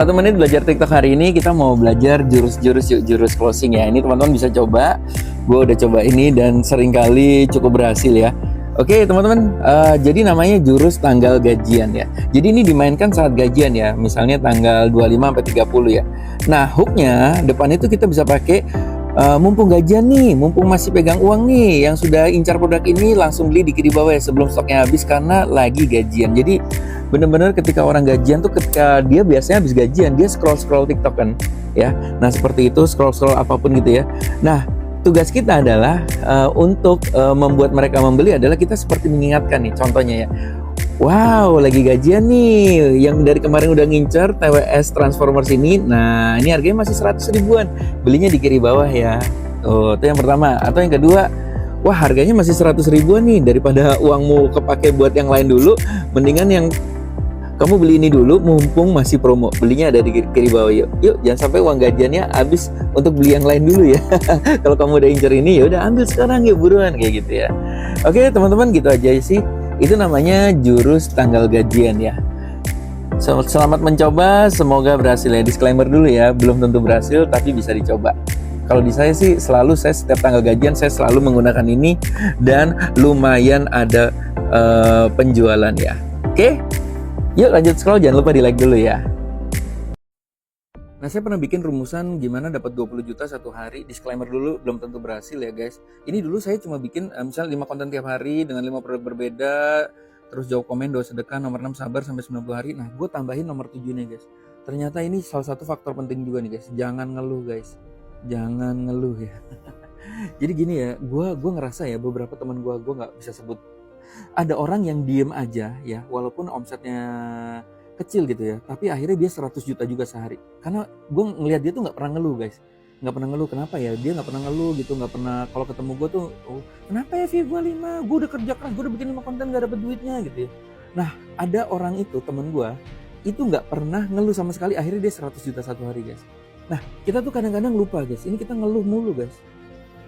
1 menit belajar TikTok hari ini kita mau belajar jurus closing ya. Ini teman-teman bisa coba. Gue udah coba ini dan seringkali cukup berhasil ya. Oke teman-teman, jadi namanya jurus tanggal gajian ya. Jadi ini dimainkan saat gajian ya. Misalnya tanggal 25 sampai 30 ya. Nah hooknya depan itu kita bisa pakai mumpung gajian nih, mumpung masih pegang uang nih, yang sudah incar produk ini langsung beli di kiri bawah ya sebelum stoknya habis karena lagi gajian. Jadi bener-bener ketika orang gajian tuh ketika dia biasanya habis gajian dia scroll TikTok kan ya. Nah seperti itu scroll apapun gitu ya. Nah tugas kita adalah untuk membuat mereka membeli adalah kita seperti mengingatkan nih contohnya ya. Wow, lagi gajian nih, yang dari kemarin udah ngincer TWS Transformers ini. Nah, ini harganya masih 100 ribuan. Belinya di kiri bawah ya. Oh, itu yang pertama. Atau yang kedua, wah harganya masih 100 ribuan nih. Daripada uangmu kepake buat yang lain dulu, mendingan yang kamu beli ini dulu mumpung masih promo. Belinya ada di kiri bawah yuk. Yuk, jangan sampai uang gajiannya habis untuk beli yang lain dulu ya. Kalau kamu udah incer ini, ya udah ambil sekarang ya buruan kayak gitu ya. Oke, teman-teman gitu aja sih. Itu namanya jurus tanggal gajian ya. Selamat mencoba, semoga berhasil ya. Disclaimer dulu ya, belum tentu berhasil tapi bisa dicoba. Kalau di saya sih selalu saya setiap tanggal gajian saya selalu menggunakan ini dan lumayan ada penjualan ya. Oke, yuk lanjut scroll, jangan lupa di like dulu ya. Nah saya pernah bikin rumusan gimana dapat 20 juta satu hari. Disclaimer dulu, belum tentu berhasil ya guys. Ini dulu saya cuma bikin misalnya 5 konten tiap hari dengan 5 produk berbeda, terus jawab komen, doa sedekah, nomor 6 sabar sampai 90 hari. Nah gue tambahin nomor 7 nih guys. Ternyata ini salah satu faktor penting juga nih guys. Jangan ngeluh guys, jangan ngeluh ya. Jadi gini ya, gue ngerasa ya beberapa teman gue nggak bisa sebut. Ada orang yang diem aja ya, walaupun omsetnya kecil gitu ya, tapi akhirnya dia 100 juta juga sehari. Karena gue ngelihat dia tuh nggak pernah ngeluh guys, nggak pernah ngeluh. Kenapa ya? Dia nggak pernah ngeluh gitu, nggak pernah. Kalau ketemu gue tuh, oh, kenapa ya view gue 5? Gue udah kerja keras, gue udah bikin 5 konten nggak dapet duitnya gitu ya. Nah ada orang itu temen gue itu nggak pernah ngeluh sama sekali, akhirnya dia 100 juta satu hari guys. Nah kita tuh kadang-kadang lupa guys, ini kita ngeluh mulu guys.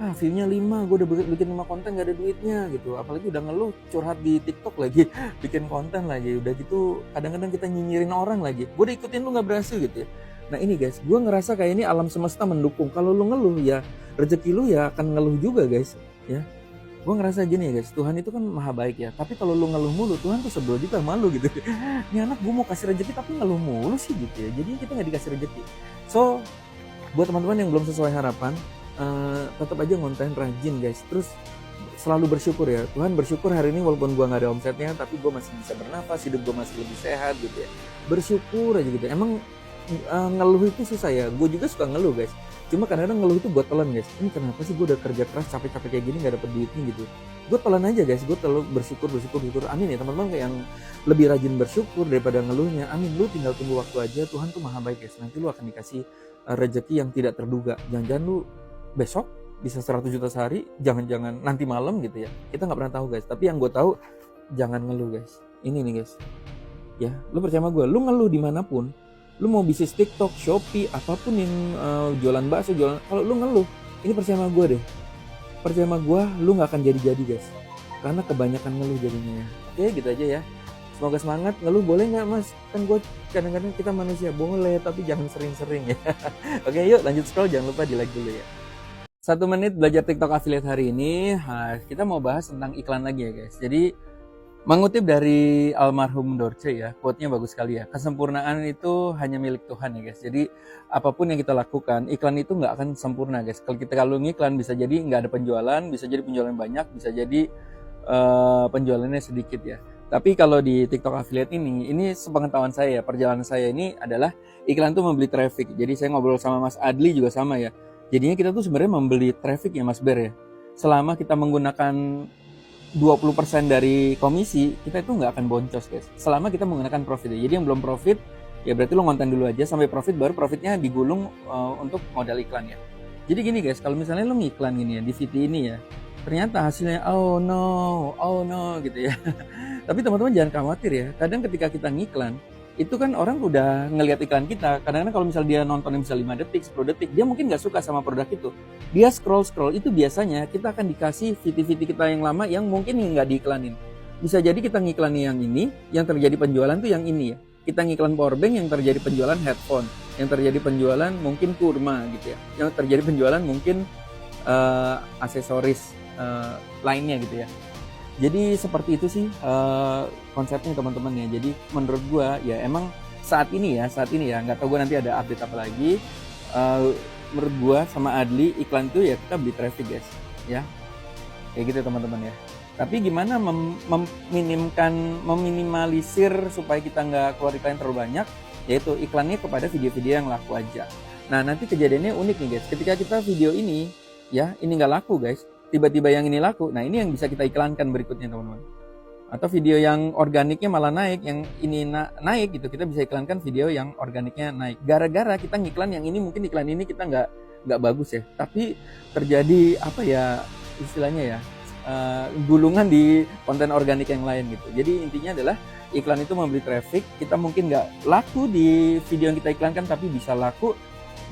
View-nya 5, gue udah bikin 5 konten gak ada duitnya gitu. Apalagi udah ngeluh curhat di TikTok lagi, bikin konten lagi. Udah gitu kadang-kadang kita nyinyirin orang lagi. Gue udah ikutin lu gak berhasil gitu ya. Nah ini guys, gue ngerasa kayak ini alam semesta mendukung. Kalau lu ngeluh ya rezeki lu ya akan ngeluh juga guys ya. Gue ngerasa gini ya guys, Tuhan itu kan maha baik ya. Tapi kalau lu ngeluh mulu, Tuhan tuh sebel juga malu gitu. Ini anak gue mau kasih rezeki tapi ngeluh mulu sih gitu ya. Jadi kita gak dikasih rezeki. So buat teman-teman yang belum sesuai harapan, tetap aja ngonten rajin guys, terus selalu bersyukur ya. Tuhan bersyukur hari ini walaupun gue nggak ada omsetnya tapi gue masih bisa bernafas, hidup gue masih lebih sehat gitu ya. Bersyukur aja gitu. Emang ngeluh itu susah ya, gue juga suka ngeluh guys. Cuma kadang-kadang ngeluh itu gue telan guys, ini kenapa sih gue udah kerja keras capek-capek kayak gini nggak dapet duitnya gitu. Gue telan aja guys, gue terlalu bersyukur. Amin ya teman-teman, kayak yang lebih rajin bersyukur daripada ngeluhnya. Amin. Lu tinggal tunggu waktu aja, Tuhan tuh maha baik guys. Nanti lu akan dikasih rezeki yang tidak terduga. Jangan-jangan lu besok bisa 100 juta sehari, jangan-jangan nanti malam gitu ya. Kita nggak pernah tahu guys. Tapi yang gue tahu, jangan ngeluh guys. Ini nih guys. Ya, lu percaya sama gue. Lu ngeluh dimanapun, lu mau bisnis TikTok, Shopee, apapun yang jualan bakso, kalau lu ngeluh, ini percaya sama gue deh. Percaya sama gue, lu nggak akan jadi-jadi guys. Karena kebanyakan ngeluh jadinya ya. Oke, gitu aja ya. Semoga semangat. Ngeluh boleh nggak mas? Kan gue kadang-kadang kita manusia boleh, tapi jangan sering-sering ya. Oke, yuk lanjut scroll. Jangan lupa di like dulu ya. 1 menit belajar TikTok affiliate hari ini, kita mau bahas tentang iklan lagi ya guys. Jadi mengutip dari almarhum Dorce ya, quote-nya bagus sekali ya. Kesempurnaan itu hanya milik Tuhan ya guys. Jadi apapun yang kita lakukan, iklan itu nggak akan sempurna guys. Kalau ngiklan bisa jadi nggak ada penjualan, bisa jadi penjualan banyak, bisa jadi penjualannya sedikit ya. Tapi kalau di TikTok affiliate ini sepengetahuan saya ya, perjalanan saya ini adalah iklan tuh membeli traffic. Jadi saya ngobrol sama Mas Adli juga sama ya. Jadinya kita tuh sebenarnya membeli traffic ya Mas Ber ya. Selama kita menggunakan 20% dari komisi, kita itu nggak akan boncos guys. Selama kita menggunakan profit ya. Jadi yang belum profit, ya berarti lo ngonten dulu aja sampai profit, baru profitnya digulung untuk modal iklan ya. Jadi gini guys, kalau misalnya lo ngiklan gini ya, di VT ini ya, ternyata hasilnya oh no gitu ya. Tapi teman-teman jangan khawatir ya. Kadang ketika kita ngiklan, itu kan orang udah ngelihat iklan kita. Kadang-kadang kalau misal dia nontonnya bisa 5 detik, 10 detik, dia mungkin nggak suka sama produk itu. Dia scroll, itu biasanya kita akan dikasih VT-VT kita yang lama yang mungkin nggak diiklanin. Bisa jadi kita ngiklanin yang ini, yang terjadi penjualan tuh yang ini ya. kita ngiklan powerbank, yang terjadi penjualan headphone, yang terjadi penjualan mungkin kurma gitu ya, yang terjadi penjualan mungkin aksesoris lainnya gitu ya. Jadi seperti itu sih konsepnya teman-teman ya. Jadi menurut gua ya emang saat ini ya nggak tahu gua nanti ada update apa lagi. Menurut gua sama Adli, iklan itu ya kita beli traffic guys ya, kayak gitu teman-teman ya. Tapi gimana meminimalisir supaya kita nggak keluar iklan terlalu banyak, yaitu iklannya kepada video-video yang laku aja. Nah nanti kejadiannya unik nih guys, ketika kita video ini ya ini nggak laku guys, tiba-tiba yang ini laku, nah ini yang bisa kita iklankan berikutnya teman-teman. Atau video yang organiknya malah naik, yang ini naik gitu, kita bisa iklankan video yang organiknya naik. Gara-gara kita ngiklan yang ini, mungkin iklan ini kita nggak bagus ya, tapi terjadi apa ya istilahnya ya, gulungan di konten organik yang lain gitu. Jadi intinya adalah iklan itu membeli traffic, kita mungkin nggak laku di video yang kita iklankan, tapi bisa laku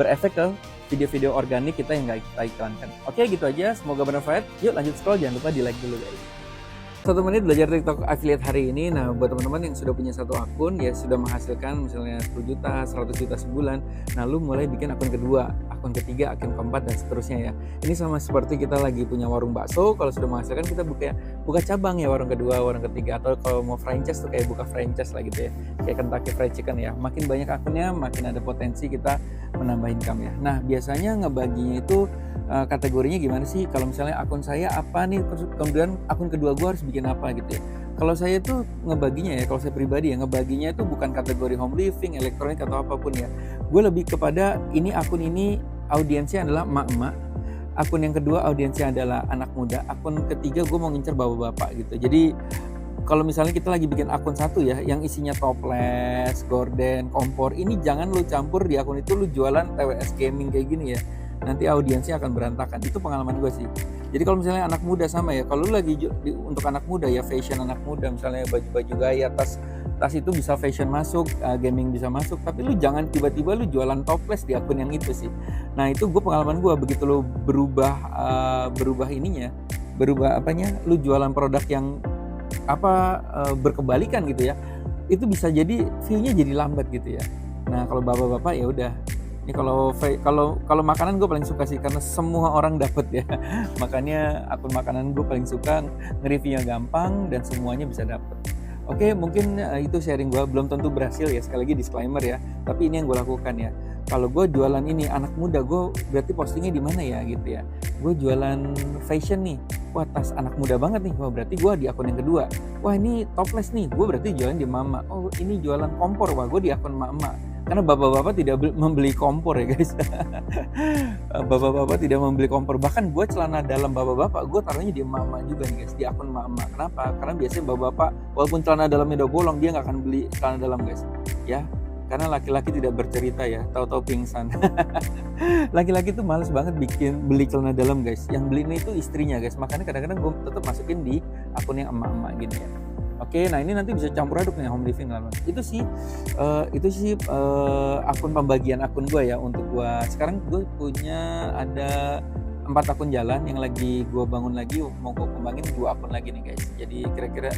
berefek ke video-video organik kita yang nggak kita iklankan. Oke, gitu aja, semoga bermanfaat. Yuk lanjut scroll, jangan lupa di like dulu guys. 1 menit belajar TikTok affiliate hari ini. Nah buat teman-teman yang sudah punya satu akun ya, sudah menghasilkan misalnya 10 juta, 100 juta sebulan, nah lu mulai bikin akun kedua, akun ketiga, akun keempat, dan seterusnya ya. Ini sama seperti kita lagi punya warung bakso, kalau sudah menghasilkan kita buka cabang ya, warung kedua, warung ketiga, atau kalau mau franchise tuh kayak buka franchise lah gitu ya, kayak Kentucky Fried Chicken ya. Makin banyak akunnya makin ada potensi kita menambah income ya. Nah biasanya ngebaginya itu kategorinya gimana sih? Kalau misalnya akun saya apa nih, terus kemudian akun kedua gue harus bikin apa gitu ya. Kalau saya tuh ngebaginya ya, kalau saya pribadi ya, ngebaginya itu bukan kategori home living, elektronik atau apapun ya. Gue lebih kepada ini akun ini audiensnya adalah emak-emak, akun yang kedua audiensnya adalah anak muda, akun ketiga gue mau ngincer bapak-bapak gitu. Jadi kalau misalnya kita lagi bikin akun satu ya, yang isinya toples, gorden, kompor, ini jangan lu campur di akun itu lu jualan TWS gaming kayak gini ya. Nanti audiensnya akan berantakan. Itu pengalaman gue sih. Jadi kalau misalnya anak muda sama ya, kalau lu lagi untuk anak muda ya, fashion anak muda, misalnya baju-baju gaya, tas itu bisa fashion masuk, gaming bisa masuk, tapi lu jangan tiba-tiba lu jualan toples di akun yang itu sih. Nah itu gue pengalaman gue, begitu lu berubah ininya, berubah apanya, lu jualan produk yang berkebalikan gitu ya, itu bisa jadi view-nya jadi lambat gitu ya. Nah kalau bapak-bapak ya udah. Ini kalau makanan gue paling suka sih, karena semua orang dapet ya. Makanya akun makanan gue paling suka, nge-reviewnya gampang dan semuanya bisa dapet. Oke, mungkin itu sharing gue, belum tentu berhasil ya, sekali lagi disclaimer ya. Tapi ini yang gue lakukan ya. Kalau gue jualan ini anak muda, gue berarti postingnya di mana ya gitu ya. Gue jualan fashion nih, wah tas anak muda banget nih, wah berarti gue di akun yang kedua. Wah ini toples nih, gue berarti jualan di mama. Oh ini jualan kompor, wah gue di akun mama. Karena bapak-bapak tidak membeli kompor ya guys. Bapak-bapak tidak membeli kompor. Bahkan gue celana dalam bapak-bapak gue taruhnya di mama juga nih guys, di akun mama. Kenapa? Karena biasanya bapak-bapak walaupun celana dalamnya udah bolong, dia nggak akan beli celana dalam guys. Ya, karena laki-laki tidak bercerita ya, tahu-tahu pingsan. Laki-laki tuh males banget beli celana dalam guys. Yang beli ini itu istrinya guys. Makanya kadang-kadang gue tetap masukin di akun yang emak-emak gini ya. Oke, nah ini nanti bisa campur aduk nih home living lah. Itu sih akun pembagian akun gue ya untuk gue. Sekarang gue punya ada 4 akun jalan yang lagi gue bangun lagi, mau gue kembangin 2 akun lagi nih guys. Jadi kira-kira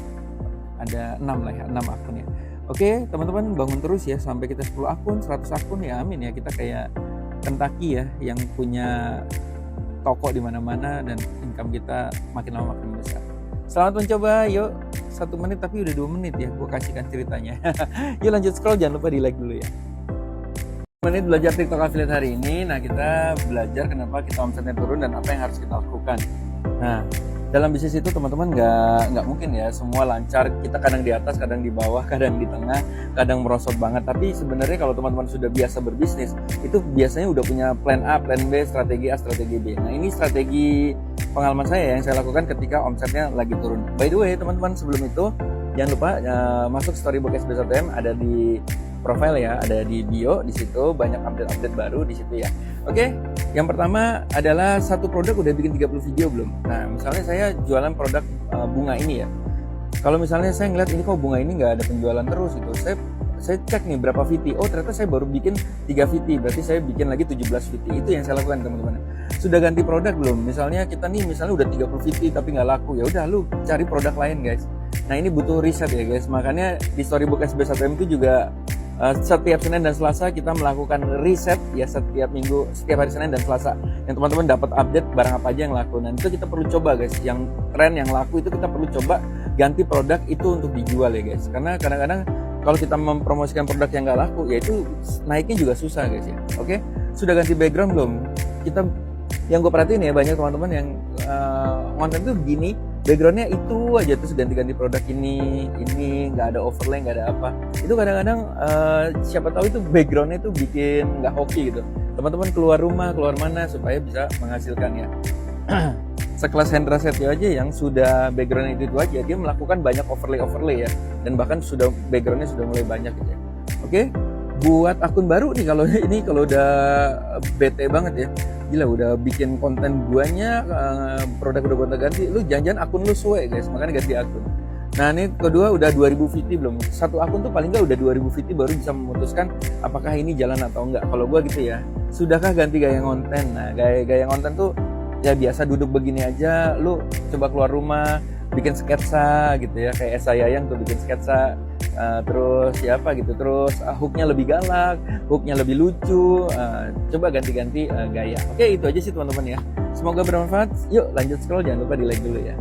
ada 6 lah ya, 6 akun ya. Oke, teman-teman bangun terus ya sampai kita 10 akun, 100 akun ya, amin ya. Kita kayak Kentucky ya yang punya toko di mana-mana dan income kita makin lama makin besar. Selamat mencoba, yuk 1 menit tapi udah 2 menit ya, gue kasihkan ceritanya. Yuk lanjut scroll, jangan lupa di like dulu ya. 1 menit belajar TikTok affiliate hari ini. Nah kita belajar kenapa kita omsetnya turun dan apa yang harus kita lakukan. Nah dalam bisnis itu teman-teman nggak mungkin ya semua lancar. Kita kadang di atas, kadang di bawah, kadang di tengah, kadang merosot banget. Tapi sebenarnya kalau teman-teman sudah biasa berbisnis, itu biasanya udah punya plan A, plan B, strategi A, strategi B. Nah ini strategi pengalaman saya yang saya lakukan ketika omsetnya lagi turun. By the way teman-teman, sebelum itu jangan lupa masuk Storybook SB1M, ada di profile ya, ada di bio, di situ banyak update-update baru di situ ya. Oke, yang pertama adalah satu produk udah bikin 30 video belum? Nah, misalnya saya jualan produk bunga ini ya. Kalau misalnya saya ngeliat ini kok bunga ini nggak ada penjualan terus itu, saya cek nih berapa VT. Oh ternyata saya baru bikin 3 VT, berarti saya bikin lagi 17 VT. Itu yang saya lakukan teman-teman. Sudah ganti produk belum? Misalnya kita nih udah 30 VT tapi nggak laku, ya udah lu cari produk lain guys. Nah ini butuh riset ya guys, makanya di Storybook SB1M itu juga Setiap Senin dan Selasa kita melakukan riset ya, setiap minggu, setiap hari Senin dan Selasa yang teman-teman dapat update barang apa aja yang laku. Nah itu kita perlu coba guys, yang tren yang laku itu kita perlu coba ganti produk itu untuk dijual ya guys, karena kadang-kadang kalau kita mempromosikan produk yang nggak laku ya itu naiknya juga susah guys ya. Oke, sudah ganti background belum? Kita, yang gue perhatiin ya, banyak teman-teman yang konten tuh begini, backgroundnya itu aja, terus ganti-ganti produk ini nggak ada overlay, nggak ada apa. Itu kadang-kadang siapa tahu itu backgroundnya itu bikin nggak hoki gitu. Teman-teman keluar rumah, keluar mana supaya bisa menghasilkan ya. Sekelas Hendra Setio aja yang sudah backgroundnya itu aja, dia melakukan banyak overlay ya, dan bahkan sudah backgroundnya sudah mulai banyak gitu ya. Oke, buat akun baru nih, kalau ini kalau udah bete banget ya, gila udah bikin konten banyak, produk udah gonta ganti, lu jangan-jangan akun lu suwe guys, makanya ganti akun. Nah ini kedua udah 2000 VT belum? Satu akun tuh paling nggak udah 2000 VT baru bisa memutuskan apakah ini jalan atau enggak. Kalau gua gitu ya, sudahkah ganti gaya konten? Nah gaya konten tuh ya biasa duduk begini aja, lu coba keluar rumah bikin sketsa gitu ya, kayak Esa Yayang tuh bikin sketsa, terus siapa gitu, terus hooknya lebih galak, hooknya lebih lucu, coba ganti-ganti gaya. Oke, itu aja sih teman-teman ya, semoga bermanfaat. Yuk lanjut scroll, jangan lupa di like dulu ya.